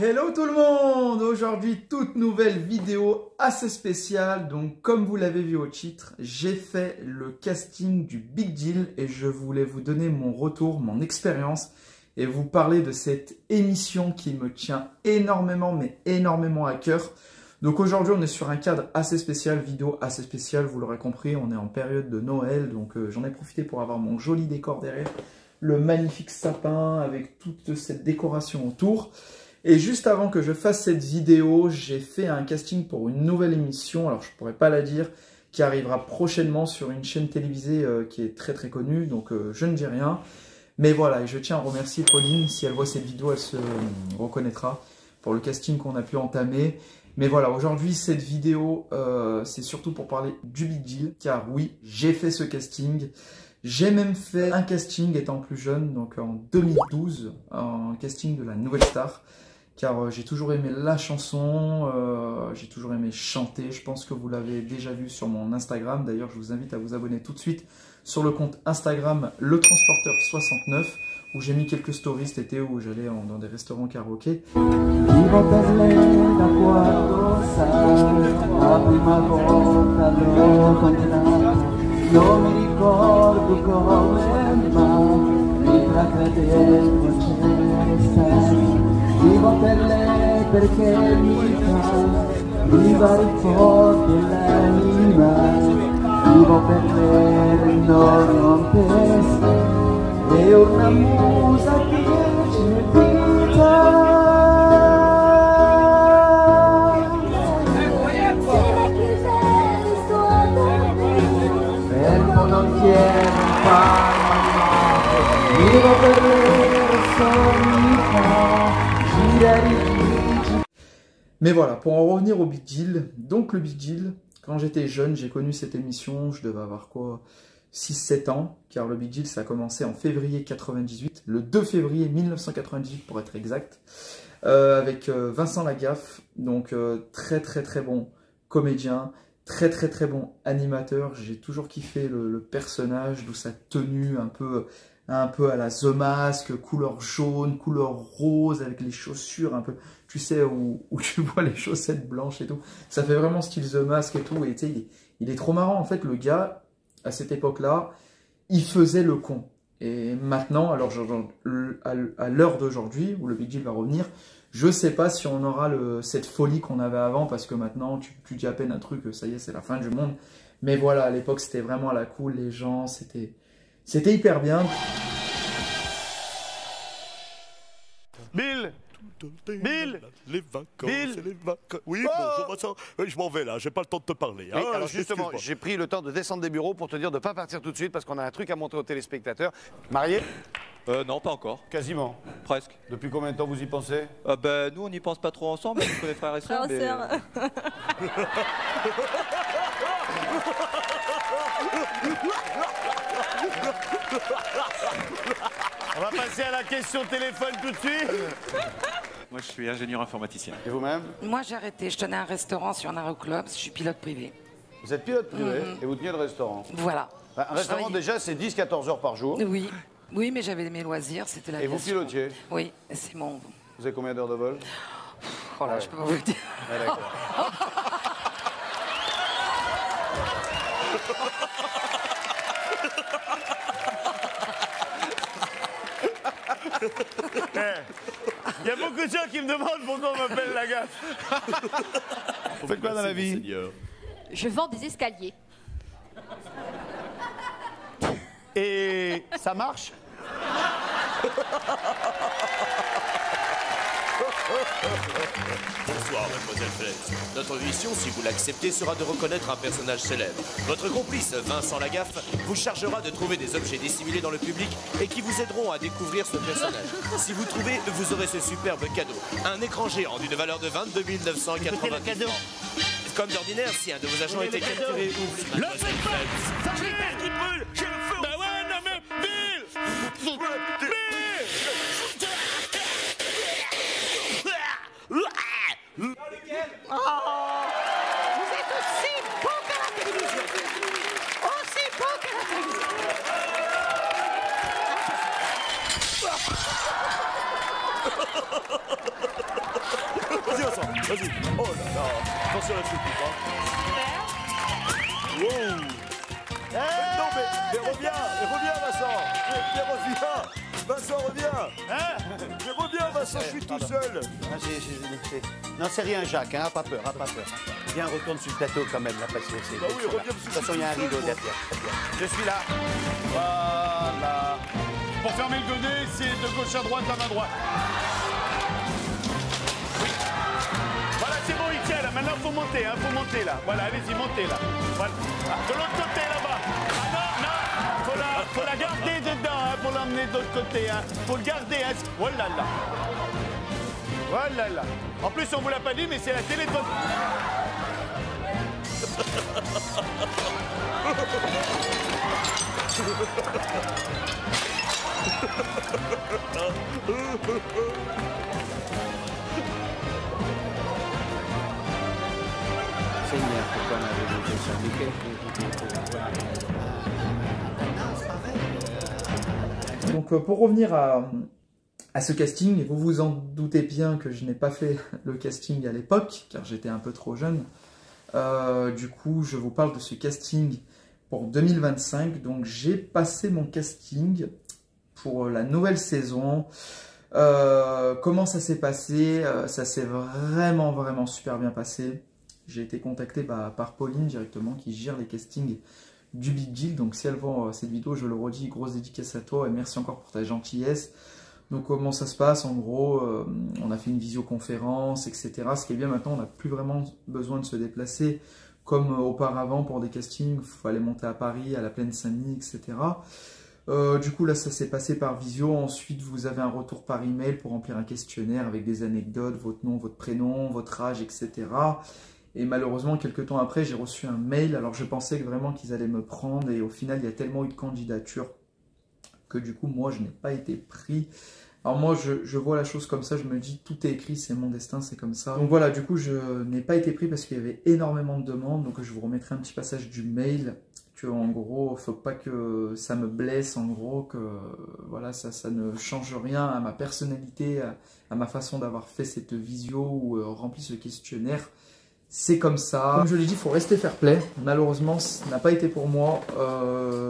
Hello tout le monde! Aujourd'hui, toute nouvelle vidéo assez spéciale. Donc, comme vous l'avez vu au titre, j'ai fait le casting du Big Deal et je voulais vous donner mon retour, mon expérience et vous parler de cette émission qui me tient énormément, mais énormément à cœur. Donc aujourd'hui, on est sur un cadre assez spécial, vidéo assez spéciale, vous l'aurez compris, on est en période de Noël, donc j'en ai profité pour avoir mon joli décor derrière, le magnifique sapin avec toute cette décoration autour. Et juste avant que je fasse cette vidéo, j'ai fait un casting pour une nouvelle émission, alors je ne pourrais pas la dire, qui arrivera prochainement sur une chaîne télévisée qui est très très connue, donc je ne dis rien. Mais voilà, et je tiens à remercier Pauline, si elle voit cette vidéo, elle se reconnaîtra pour le casting qu'on a pu entamer. Mais voilà, aujourd'hui, cette vidéo, c'est surtout pour parler du Big Deal, car oui, j'ai fait ce casting. J'ai même fait un casting étant plus jeune, donc en 2012, un casting de la Nouvelle Star, car j'ai toujours aimé la chanson, j'ai toujours aimé chanter. Je pense que vous l'avez déjà vu sur mon Instagram. D'ailleurs, je vous invite à vous abonner tout de suite sur le compte Instagram Le Transporteur 69, où j'ai mis quelques stories cet été où j'allais dans des restaurants karaoké. Vivo per lei perché mi fa vivere forte l'anima. Vivo per lei non rompesse, è una musa che c'è vita. Fermo non tiene un palmo, vivo per lei sogni fa. Mais voilà, pour en revenir au Big Deal, donc le Big Deal, quand j'étais jeune, j'ai connu cette émission, je devais avoir quoi, 6-7 ans, car le Big Deal, ça a commencé en février 98, le 2 février 1998 pour être exact, avec Vincent Lagaffe, donc très très très bon comédien, très très très bon animateur. J'ai toujours kiffé le personnage, d'où sa tenue un peu à la The Mask, couleur jaune, couleur rose, avec les chaussures un peu, tu sais, où tu vois les chaussettes blanches et tout. Ça fait vraiment style The Mask et tout. Et tu sais, il est trop marrant. En fait, le gars, à cette époque-là, il faisait le con. Et maintenant, alors à l'heure d'aujourd'hui, où le Big Deal va revenir, je sais pas si on aura cette folie qu'on avait avant, parce que maintenant, tu dis à peine un truc, ça y est, c'est la fin du monde. Mais voilà, à l'époque, c'était vraiment à la cool, les gens, c'était hyper bien. Bill! Bill! Les vacances, Bill, les vacances. Oui, oh, bonjour Vincent. Je m'en vais là, j'ai pas le temps de te parler. Oui, hein, alors justement, excuse-moi. j'ai pris le temps de descendre des bureaux pour te dire de ne pas partir tout de suite parce qu'on a un truc à montrer aux téléspectateurs. Marié? Non, pas encore. Quasiment. Presque. Depuis combien de temps vous y pensez? Ben, nous, on n'y pense pas trop ensemble, entre les frères et sœurs. Mais... On va passer à la question téléphone tout de suite. Moi, je suis ingénieur informaticien. Et vous-même? Moi, j'ai arrêté. Je tenais un restaurant sur un aéroclub. Je suis pilote privé. Vous êtes pilote privé et vous tenez le restaurant. Voilà. Un restaurant, déjà, c'est 10-14 heures par jour. Oui. Oui, mais j'avais mes loisirs. C'était la. Et vous pilotiez? Oui, c'est mon. Vous avez combien d'heures de vol? Oh là, je peux pas vous le dire. Ah, d'accord. Il y a beaucoup de gens qui me demandent pourquoi on m'appelle Lagaffe. Vous faites quoi dans la vie? Seigneur. Je vends des escaliers. Et ça marche? Bonsoir, mademoiselle Fletch. Notre mission, si vous l'acceptez, sera de reconnaître un personnage célèbre. Votre complice, Vincent Lagaffe, vous chargera de trouver des objets dissimulés dans le public et qui vous aideront à découvrir ce personnage. Si vous trouvez, vous aurez ce superbe cadeau. Un écran géant d'une valeur de 22 990 francs. Comme d'ordinaire, si un de vos agents était capturé ou... Le faites pas! J'ai le qui brûle! J'ai le feu! Bah ouais, non mais... Bill! Bill! Oh, vous êtes aussi beau qu'à la télévision. Aussi beau qu'à la télévision. Vas-y. Oh là là. Attention là-dessus, hein. Wow. Non, mais reviens, Vincent. Mais reviens. Vincent, reviens. Hein? Mais reviens, Vincent, je suis tout seul. Non, c'est rien, Jacques, hein, pas peur, pas peur. Viens, retourne sur le plateau quand même, là, parce que c'est... Bah oui, reviens, de toute façon, il y a un rideau derrière. Je suis là. Voilà. Pour fermer le godet, c'est de gauche à droite, la main droite. Oui. Voilà, c'est bon, il tient là. Maintenant, il faut monter, hein, faut monter là. Voilà, allez-y, montez là. Voilà. Ah, de l'autre côté là-bas. Ah non, non, faut la garder dedans, hein, pour l'emmener de l'autre côté. Hein. Faut le garder, hein. Oh là là. Oh là là. En plus, on vous l'a pas dit, mais c'est la télé de votre... Seigneur, pourquoi on avait dit ça? Donc pour revenir à ce casting, vous vous en doutez bien que je n'ai pas fait le casting à l'époque, car j'étais un peu trop jeune. Du coup, je vous parle de ce casting pour 2025. Donc j'ai passé mon casting pour la nouvelle saison. Comment ça s'est passé? Ça s'est vraiment super bien passé. J'ai été contacté par Pauline directement, qui gère les castings du Big Deal. Donc si elle voit cette vidéo, je le redis, grosse dédicace à toi et merci encore pour ta gentillesse. Donc comment ça se passe? En gros, on a fait une visioconférence, etc. Ce qui est bien maintenant, on n'a plus vraiment besoin de se déplacer comme auparavant pour des castings. Il fallait monter à Paris, à la Plaine Saint-Denis, etc. Du coup là ça s'est passé par visio. Ensuite vous avez un retour par email pour remplir un questionnaire avec des anecdotes, votre nom, votre prénom, votre âge, etc. Et malheureusement quelques temps après j'ai reçu un mail. Alors je pensais que vraiment qu'ils allaient me prendre et au final il y a tellement eu de candidatures que du coup moi je n'ai pas été pris. Alors moi je vois la chose comme ça, je me dis tout est écrit, c'est mon destin, c'est comme ça. Donc voilà, du coup je n'ai pas été pris parce qu'il y avait énormément de demandes. Donc je vous remettrai un petit passage du mail. En gros, faut pas que ça me blesse, en gros, que voilà, ça ne change rien à ma personnalité, à ma façon d'avoir fait cette visio ou rempli ce questionnaire. C'est comme ça. Comme je l'ai dit, il faut rester fair play. Malheureusement, ça n'a pas été pour moi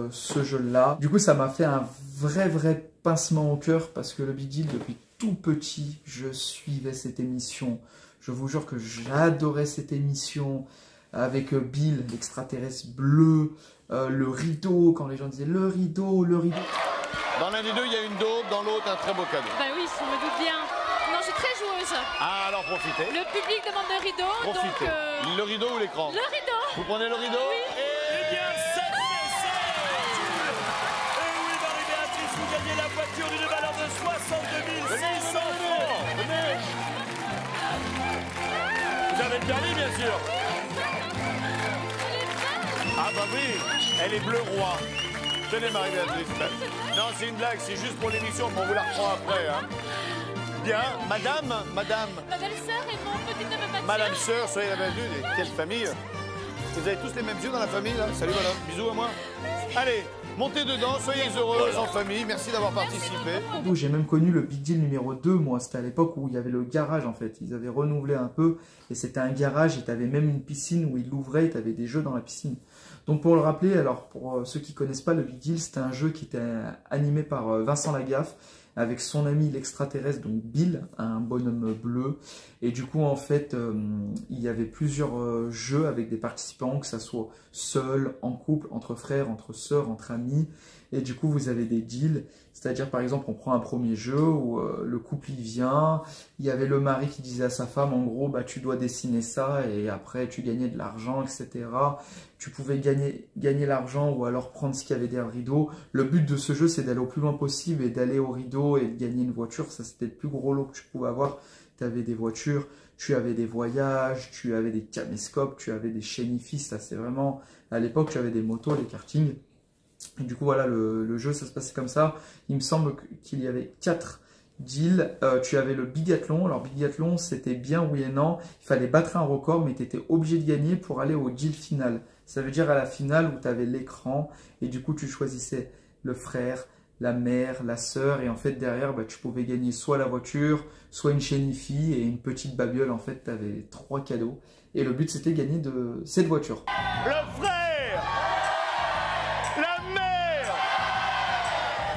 ce jeu-là. Du coup, ça m'a fait un vrai pincement au cœur parce que le Big Deal, depuis tout petit, je suivais cette émission. Je vous jure que j'adorais cette émission. Avec Bill, l'extraterrestre bleu, le rideau, quand les gens disaient le rideau. Dans l'un des deux, il y a une daube, dans l'autre, un très beau cadeau. Bah oui, je me doute bien. Non, je suis très joueuse. Ah, alors profitez. Le public demande le rideau, Profitez. donc... Le rideau ou l'écran? Le rideau. Vous prenez le rideau? Oui. Eh bien, ça c'est ça. Et oui, Marie-Béatrice, vous gagnez la voiture d'une valeur de 62 600 francs. Venez. Vous avez le permis, bien sûr. Ah bah oui, elle est bleu roi. Tenez Marie-Béatrice. Non, c'est une blague, c'est juste pour l'émission, mais on vous la reprend après. Hein. Bien, madame. Ma belle-sœur et mon petit-neveu Mathieu. Madame sœur, soyez la bienvenue. Quelle famille. Vous avez tous les mêmes yeux dans la famille, là? Salut madame, bisous à moi. Allez, montez dedans, soyez heureux en famille, merci d'avoir participé. J'ai même connu le Big Deal numéro 2, moi, c'était à l'époque où il y avait le garage en fait, ils avaient renouvelé un peu, et c'était un garage, et tu avais même une piscine où ils l'ouvraient, et tu avais des jeux dans la piscine. Donc pour le rappeler, alors pour ceux qui ne connaissent pas le Big Deal, c'était un jeu qui était animé par Vincent Lagaffe, avec son ami l'extraterrestre, donc Bill, un bonhomme bleu. Et du coup, en fait, il y avait plusieurs jeux avec des participants, que ça soit seul, en couple, entre frères, entre sœurs, entre amis. Et du coup, vous avez des deals. C'est-à-dire, par exemple, on prend un premier jeu où le couple y vient. Il y avait le mari qui disait à sa femme, en gros, bah, tu dois dessiner ça et après, tu gagnais de l'argent, etc. Tu pouvais gagner l'argent ou alors prendre ce qu'il y avait derrière le rideau. Le but de ce jeu, c'est d'aller au plus loin possible et d'aller au rideau et de gagner une voiture. Ça, c'était le plus gros lot que tu pouvais avoir. Tu avais des voitures, tu avais des voyages, tu avais des caméscopes, tu avais des chénifis. Ça, c'est vraiment... À l'époque, tu avais des motos, des kartings. Et du coup, voilà, le jeu, ça se passait comme ça. Il me semble qu'il y avait 4 deals. Tu avais le biathlon. Alors, biathlon, c'était bien, oui et non. Il fallait battre un record, mais tu étais obligé de gagner pour aller au deal final. Ça veut dire à la finale où tu avais l'écran. Et du coup, tu choisissais le frère, la mère, la sœur, et en fait derrière tu pouvais gagner soit la voiture, soit une chaîne IFI et une petite babiole. En fait tu avais 3 cadeaux et le but c'était de gagner de cette voiture. Le frère, la mère.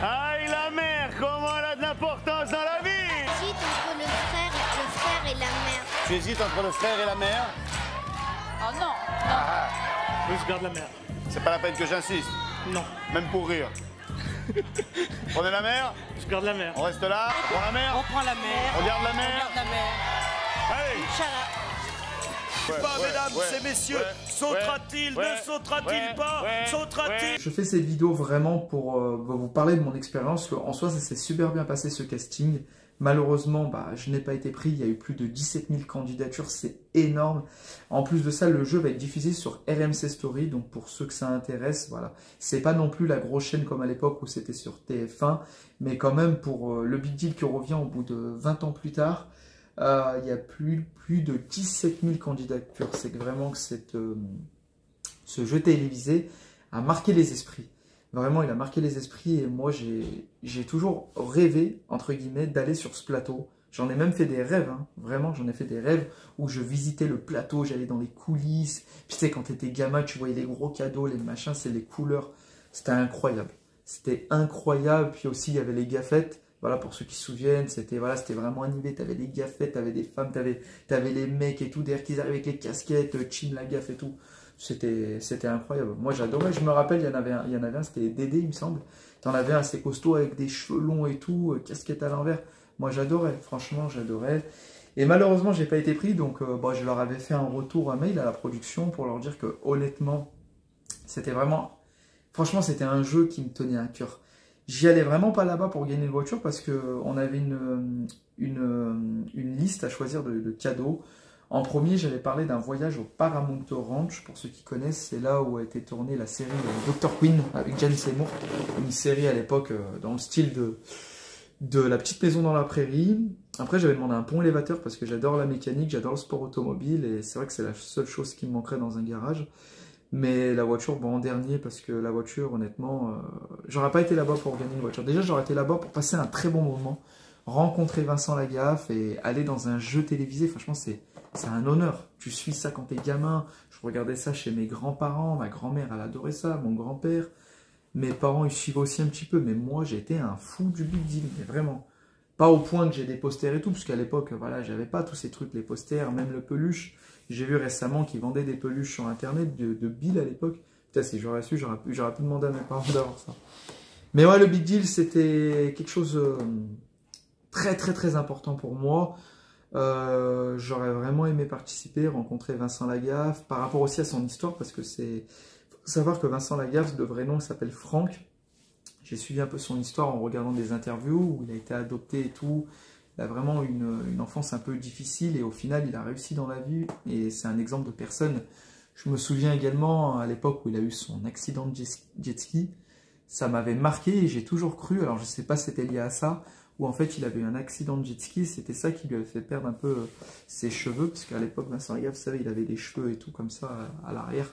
Aïe, la mère, comment elle a de l'importance dans la vie. J'hésite entre le frère et la mère. Tu hésites entre le frère et la mère? Oh non, non. Oui, je garde la mère. C'est pas la peine que j'insiste. Non. Même pour rire. Prenez la mère. Je garde la mère. On reste là. On prend la mère. On prend la mer. On garde la mère. On garde la mer. Allez. Inch'Allah. Pas, mesdames et messieurs, sautera-t-il, ne sautera-t-il pas, sautera-t-il? Je fais cette vidéo vraiment pour vous parler de mon expérience. En soi, ça s'est super bien passé ce casting. Malheureusement, je n'ai pas été pris. Il y a eu plus de 17 000 candidatures, c'est énorme. En plus de ça, le jeu va être diffusé sur RMC Story. Donc pour ceux que ça intéresse, voilà. C'est pas non plus la grosse chaîne comme à l'époque où c'était sur TF1. Mais quand même, pour le Big Deal qui revient au bout de 20 ans plus tard, il y a plus de 17 000 candidatures. C'est que vraiment que ce jeu télévisé a marqué les esprits. Vraiment, il a marqué les esprits et moi, j'ai toujours rêvé, entre guillemets, d'aller sur ce plateau. J'en ai même fait des rêves, hein. Vraiment, j'en ai fait des rêves où je visitais le plateau, j'allais dans les coulisses. Puis tu sais, quand tu étais gamin, tu voyais les gros cadeaux, les machins, c'est les couleurs. C'était incroyable. C'était incroyable. Puis aussi, il y avait les gaffettes. Voilà, pour ceux qui se souviennent, c'était vraiment animé. Tu avais des gaffettes, tu avais des femmes, tu avais les mecs et tout, derrière qui arrivaient avec les casquettes, Chim la gaffe et tout. C'était incroyable. Moi, j'adorais. Je me rappelle, il y en avait un, c'était Dédé, il me semble. Tu en avais un assez costaud avec des cheveux longs et tout, casquette à l'envers. Moi, j'adorais. Franchement, j'adorais. Et malheureusement, j'ai pas été pris. Donc, je leur avais fait un retour, un mail à la production pour leur dire que, honnêtement, c'était vraiment... Franchement, c'était un jeu qui me tenait à cœur. J'y allais vraiment pas là-bas pour gagner une voiture parce qu'on avait une liste à choisir de cadeaux. En premier, j'allais parler d'un voyage au Paramount Ranch. Pour ceux qui connaissent, c'est là où a été tournée la série Dr. Quinn avec Jane Seymour. Une série à l'époque dans le style de La Petite Maison dans la Prairie. Après, j'avais demandé un pont élévateur parce que j'adore la mécanique, j'adore le sport automobile. Et c'est vrai que c'est la seule chose qui me manquerait dans un garage. Mais la voiture, en dernier, parce que la voiture, honnêtement, j'aurais pas été là-bas pour gagner une voiture. Déjà, j'aurais été là-bas pour passer un très bon moment, rencontrer Vincent Lagaffe et aller dans un jeu télévisé. Franchement, c'est un honneur. Tu suis ça quand t'es gamin. Je regardais ça chez mes grands-parents. Ma grand-mère, elle adorait ça. Mon grand-père. Mes parents, ils suivaient aussi un petit peu. Mais moi, j'étais un fou du Big Deal. Mais vraiment. Pas au point que j'ai des posters et tout. Parce qu'à l'époque, voilà, j'avais pas tous ces trucs, les posters, même le peluche. J'ai vu récemment qu'ils vendaient des peluches sur Internet de Bill à l'époque. Putain, si j'aurais su, j'aurais pu demander à mes parents d'avoir ça. Mais ouais, le Big Deal, c'était quelque chose très, très, très important pour moi. J'aurais vraiment aimé participer, rencontrer Vincent Lagaffe, par rapport aussi à son histoire, parce que c'est... faut savoir que Vincent Lagaffe, de vrai nom, il s'appelle Franck. J'ai suivi un peu son histoire en regardant des interviews où il a été adopté et tout. Il a vraiment une enfance un peu difficile et au final, il a réussi dans la vie. Et c'est un exemple de personne. Je me souviens également à l'époque où il a eu son accident de jet ski. Ça m'avait marqué et j'ai toujours cru, alors je ne sais pas si c'était lié à ça, où en fait il avait eu un accident de jet ski, c'était ça qui lui avait fait perdre un peu ses cheveux, parce qu'à l'époque Vincent Lagaffe, vous savez, il avait des cheveux et tout comme ça à l'arrière.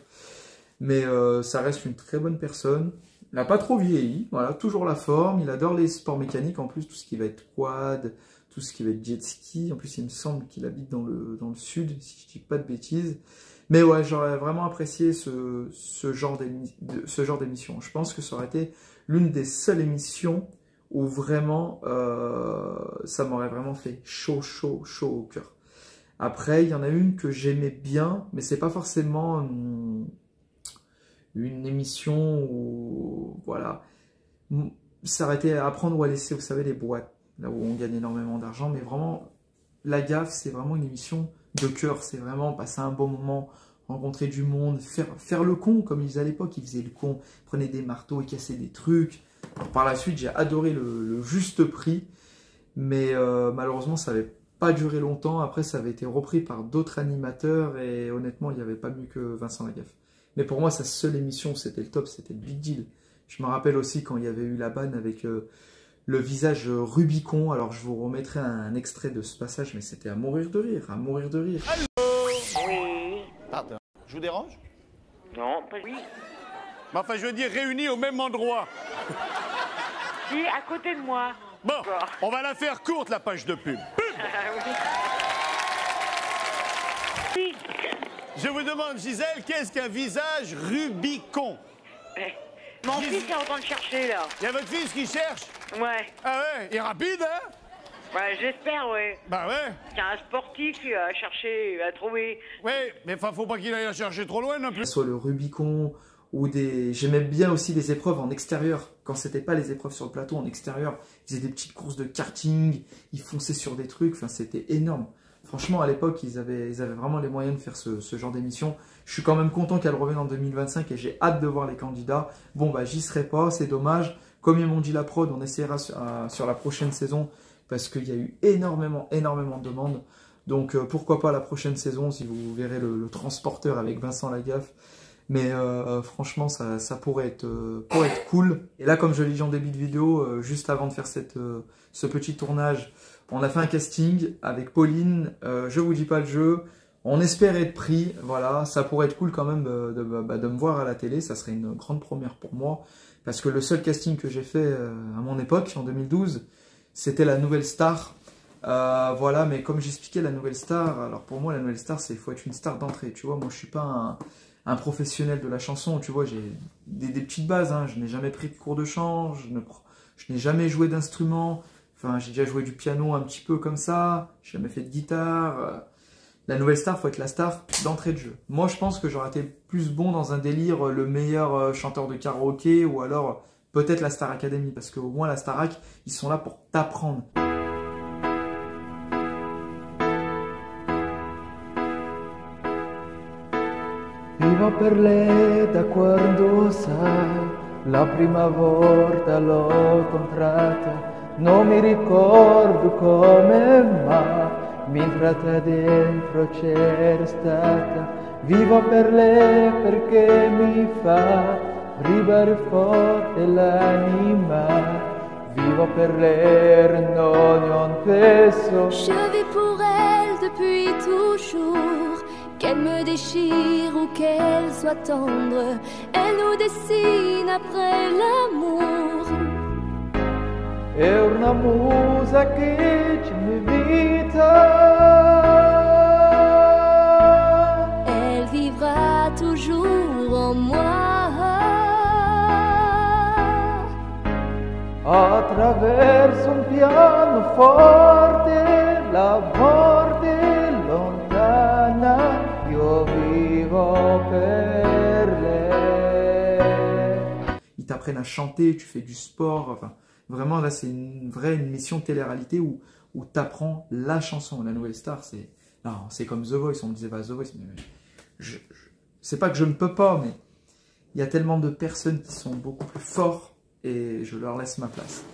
Mais ça reste une très bonne personne. Il n'a pas trop vieilli, voilà, toujours la forme, il adore les sports mécaniques, en plus tout ce qui va être quad, tout ce qui va être jet ski, en plus il me semble qu'il habite dans le sud, si je dis pas de bêtises. Mais ouais, j'aurais vraiment apprécié ce genre d'émission. Je pense que ça aurait été l'une des seules émissions où vraiment ça m'aurait vraiment fait chaud au cœur. Après, il y en a une que j'aimais bien, mais c'est pas forcément une émission où, voilà, ça aurait été Apprendre ou à laisser, vous savez, les boîtes, là où on gagne énormément d'argent, mais vraiment, Lagaffe, c'est vraiment une émission de cœur, c'est vraiment passer un bon moment, rencontrer du monde, faire le con, comme ils faisaient à l'époque, ils faisaient le con, ils prenaient des marteaux et cassaient des trucs. Alors, par la suite, j'ai adoré le juste prix, mais malheureusement, ça n'avait pas duré longtemps. Après, ça avait été repris par d'autres animateurs et honnêtement, il n'y avait pas mieux que Vincent Lagaffe. Mais pour moi, sa seule émission, c'était le top, c'était le Big Deal. Je me rappelle aussi quand il y avait eu la banne avec le visage Rubicon. Alors, je vous remettrai un extrait de ce passage, mais c'était à mourir de rire, à mourir de rire. Allô? Oui. Pardon. Je vous dérange? Non, pas oui. Mais enfin, je veux dire réunis au même endroit. Si, à côté de moi. Bon, on va la faire courte, la page de pub. Oui. Je vous demande, Gisèle, qu'est-ce qu'un visage Rubicon? Mon fils est en train de chercher, là. Il y a votre fils qui cherche? Ouais. Ah ouais, il est rapide, hein? Ouais, j'espère, ouais. Bah ouais. C'est un sportif, il va chercher, il va trouver. Ouais, mais faut pas qu'il aille la chercher trop loin non plus. Soit le Rubicon ou des... J'aimais bien aussi les épreuves en extérieur. Quand c'était pas les épreuves sur le plateau, en extérieur, ils faisaient des petites courses de karting, ils fonçaient sur des trucs, enfin c'était énorme. Franchement, à l'époque, ils avaient vraiment les moyens de faire ce genre d'émission. Je suis quand même content qu'elle revienne en 2025 et j'ai hâte de voir les candidats. Bon, bah, j'y serai pas, c'est dommage. Comme ils m'ont dit la prod, on essaiera sur la prochaine saison parce qu'il y a eu énormément de demandes. Donc, pourquoi pas la prochaine saison si vous verrez le transporteur avec Vincent Lagaffe. Mais franchement, ça pourrait être cool. Et là, comme je l'ai dit en début de vidéo, juste avant de faire ce petit tournage, on a fait un casting avec Pauline. Je vous dis pas le jeu. On espère être pris. Voilà, ça pourrait être cool quand même de me voir à la télé. Ça serait une grande première pour moi. Parce que le seul casting que j'ai fait à mon époque, en 2012, c'était la Nouvelle Star. Voilà, mais comme j'expliquais, la Nouvelle Star, alors pour moi, la Nouvelle Star, il faut être une star d'entrée. Tu vois, moi, je suis pas un professionnel de la chanson. Tu vois, j'ai des petites bases. Hein. Je n'ai jamais pris de cours de chant. Je n'ai jamais joué d'instrument. Enfin, j'ai déjà joué du piano un petit peu comme ça. J'ai jamais fait de guitare. La Nouvelle Star, faut être la star d'entrée de jeu. Moi, je pense que j'aurais été plus bon dans un délire le meilleur chanteur de karaoké ou alors peut-être la Star Academy. Parce qu'au moins, la Starac, ils sont là pour t'apprendre. Vivo per lei da quando sa, la prima volta l'ho incontrata. Non mi ricordo come, ma mentre dentro c'era stata. Vivo per lei perché mi fa vivere forte l'anima. Vivo per lei, non penso. Je vis pour elle depuis toujours. Qu'elle me déchire ou qu'elle soit tendre, elle nous dessine après l'amour. È una musa che ci invita. Elle vivra toujours en moi. Attraverso un pianoforte, la morte lontana, io vivo per lei. Ils t'apprennent à chanter, tu fais du sport, enfin... Vraiment, là, c'est une émission de télé-réalité où tu apprends la chanson. La Nouvelle Star, c'est comme The Voice. On me disait, bah, The Voice, mais c'est pas que je ne peux pas, mais il y a tellement de personnes qui sont beaucoup plus forts et je leur laisse ma place.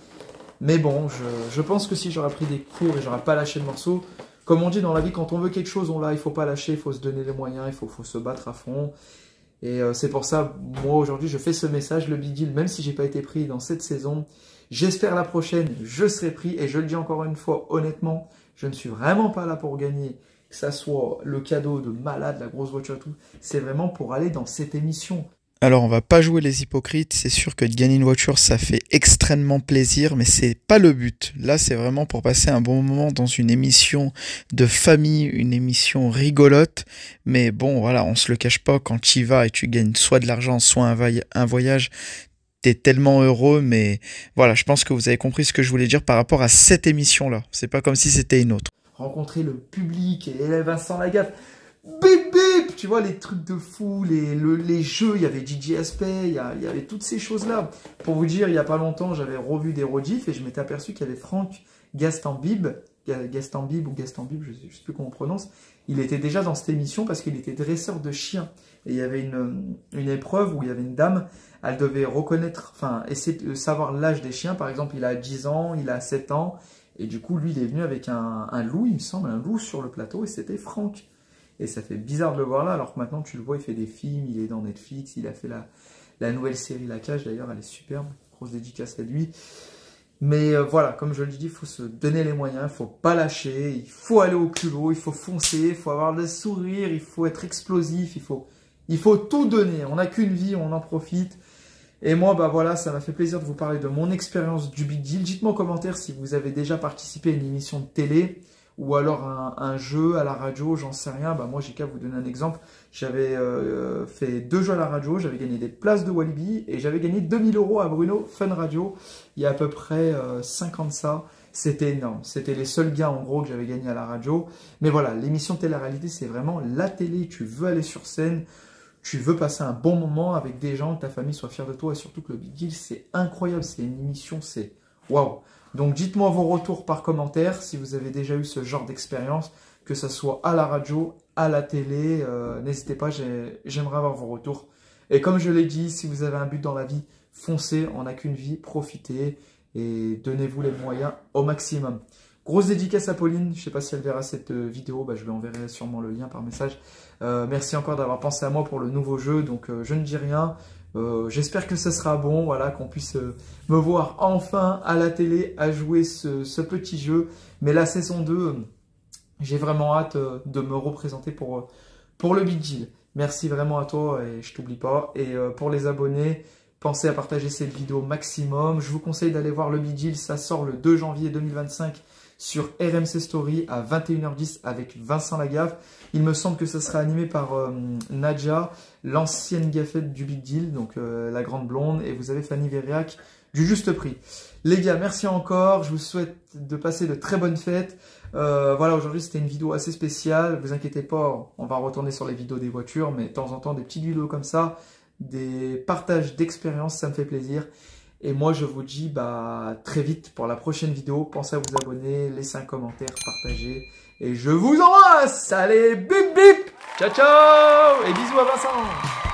Mais bon, je pense que si j'aurais pris des cours et j'aurais pas lâché le morceau, comme on dit dans la vie, quand on veut quelque chose, il faut pas lâcher, il faut se donner les moyens, il faut se battre à fond. Et c'est pour ça, moi, aujourd'hui, je fais ce message, le Big Deal, même si j'ai pas été pris dans cette saison. J'espère la prochaine, je serai pris. Et je le dis encore une fois, honnêtement, je ne suis vraiment pas là pour gagner, que ça soit le cadeau de malade, la grosse voiture et tout. C'est vraiment pour aller dans cette émission. Alors on va pas jouer les hypocrites, c'est sûr que de gagner une voiture ça fait extrêmement plaisir, mais c'est pas le but. Là c'est vraiment pour passer un bon moment dans une émission de famille, une émission rigolote, mais bon voilà, on se le cache pas, quand tu y vas et tu gagnes soit de l'argent, soit un voyage, t'es tellement heureux, mais voilà, je pense que vous avez compris ce que je voulais dire par rapport à cette émission-là. C'est pas comme si c'était une autre. Rencontrer le public et Vincent Lagaffe, bip bip, tu vois, les trucs de fou, les jeux, il y avait DJ Aspect, il y avait toutes ces choses-là. Pour vous dire, il y a pas longtemps, j'avais revu des rediffs et je m'étais aperçu qu'il y avait Franck Gastambib, je sais plus comment on prononce, il était déjà dans cette émission parce qu'il était dresseur de chiens. Et il y avait une épreuve où il y avait une dame, elle devait reconnaître, enfin, essayer de savoir l'âge des chiens. Par exemple, il a 10 ans, il a 7 ans. Et du coup, lui, il est venu avec un loup, il me semble, un loup sur le plateau. Et c'était Franck. Et ça fait bizarre de le voir là, alors que maintenant, tu le vois, il fait des films, il est dans Netflix. Il a fait la nouvelle série La Cage, d'ailleurs, elle est superbe. Grosse dédicace à lui. Mais voilà, comme je le dis, il faut se donner les moyens, il ne faut pas lâcher, il faut aller au culot, il faut foncer, il faut avoir le sourire, il faut être explosif, il faut tout donner. On n'a qu'une vie, on en profite. Et moi, bah voilà, ça m'a fait plaisir de vous parler de mon expérience du Big Deal. Dites-moi en commentaire si vous avez déjà participé à une émission de télé ou alors un jeu à la radio, j'en sais rien. Bah moi, j'ai qu'à vous donner un exemple. J'avais fait 2 jeux à la radio, j'avais gagné des places de Walibi et j'avais gagné 2000 € à Bruno Fun Radio. Il y a à peu près 5 ans de ça. C'était énorme. C'était les seuls gains en gros que j'avais gagné à la radio. Mais voilà, l'émission de télé-réalité, c'est vraiment la télé. Tu veux aller sur scène, tu veux passer un bon moment avec des gens, que ta famille soit fière de toi et surtout que le Big Deal, c'est incroyable. C'est une émission, c'est waouh. Donc dites-moi vos retours par commentaire si vous avez déjà eu ce genre d'expérience, que ce soit à la radio, à la télé. N'hésitez pas, j'aimerais avoir vos retours. Et comme je l'ai dit, si vous avez un but dans la vie, foncez, on n'a qu'une vie, profitez et donnez-vous les moyens au maximum. Grosse dédicace à Pauline, je ne sais pas si elle verra cette vidéo, bah, je lui enverrai sûrement le lien par message. Merci encore d'avoir pensé à moi pour le nouveau jeu, donc je ne dis rien. J'espère que ce sera bon, voilà, qu'on puisse me voir enfin à la télé à jouer ce petit jeu. Mais la saison 2, j'ai vraiment hâte de me représenter pour le Big Deal. Merci vraiment à toi et je t'oublie pas. Et pour les abonnés, pensez à partager cette vidéo maximum. Je vous conseille d'aller voir le Big Deal, ça sort le 2 janvier 2025 sur RMC Story à 21h10 avec Vincent Lagaffe. Il me semble que ça sera animé par Nadja, l'ancienne gaffette du Big Deal, donc la grande blonde, et vous avez Fanny Verriac du Juste Prix. Les gars, merci encore, je vous souhaite de passer de très bonnes fêtes. Voilà, aujourd'hui c'était une vidéo assez spéciale, vous inquiétez pas, on va retourner sur les vidéos des voitures, mais de temps en temps des petites vidéos comme ça, des partages d'expériences, ça me fait plaisir. Et moi, je vous dis bah, très vite pour la prochaine vidéo. Pensez à vous abonner, laissez un commentaire, partagez. Et je vous embrasse. Allez, bip bip. Ciao, ciao. Et bisous à Vincent.